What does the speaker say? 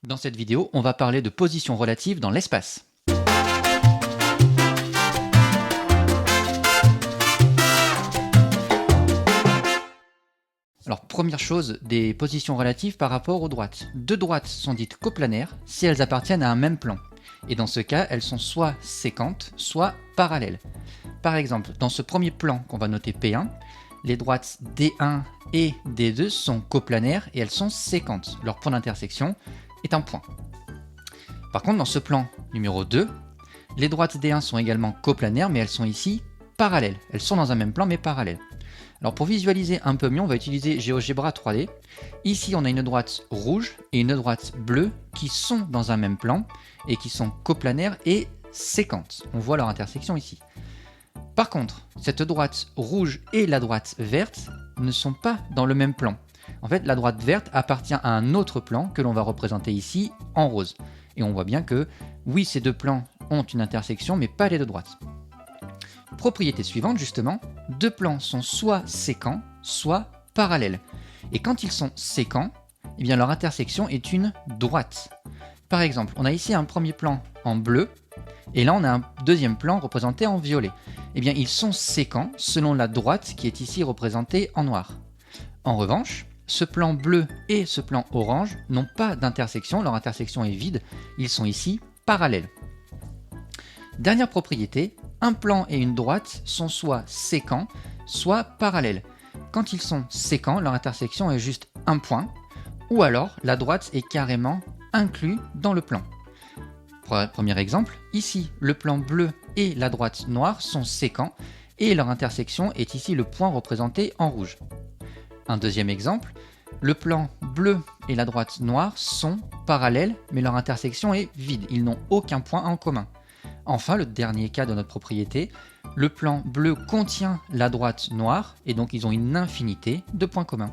Dans cette vidéo, on va parler de position relative dans l'espace. Alors, première chose, des positions relatives par rapport aux droites. Deux droites sont dites coplanaires si elles appartiennent à un même plan. Et dans ce cas, elles sont soit séquentes, soit parallèles. Par exemple, dans ce premier plan qu'on va noter P1, les droites D1 et D2 sont coplanaires et elles sont séquentes. Leur point d'intersection est un point. Par contre, dans ce plan numéro 2, les droites D1 sont également coplanaires, mais elles sont ici parallèles. Elles sont dans un même plan, mais parallèles. Alors pour visualiser un peu mieux, on va utiliser GeoGebra 3D. Ici, on a une droite rouge et une droite bleue qui sont dans un même plan et qui sont coplanaires et séquentes. On voit leur intersection ici. Par contre, cette droite rouge et la droite verte ne sont pas dans le même plan. En fait, la droite verte appartient à un autre plan que l'on va représenter ici en rose. Et on voit bien que, oui, ces deux plans ont une intersection, mais pas les deux droites. Propriété suivante, justement, deux plans sont soit séquents, soit parallèles. Et quand ils sont séquents, eh bien leur intersection est une droite. Par exemple, on a ici un premier plan en bleu, et là on a un deuxième plan représenté en violet. Eh bien, ils sont séquents selon la droite qui est ici représentée en noir. En revanche, ce plan bleu et ce plan orange n'ont pas d'intersection, leur intersection est vide, ils sont ici parallèles. Dernière propriété, un plan et une droite sont soit séquents, soit parallèles. Quand ils sont séquents, leur intersection est juste un point, ou alors la droite est carrément inclue dans le plan. Premier exemple, ici le plan bleu et la droite noire sont séquents et leur intersection est ici le point représenté en rouge. Un deuxième exemple, le plan bleu et la droite noire sont parallèles mais leur intersection est vide, ils n'ont aucun point en commun. Enfin, le dernier cas de notre propriété, le plan bleu contient la droite noire et donc ils ont une infinité de points communs.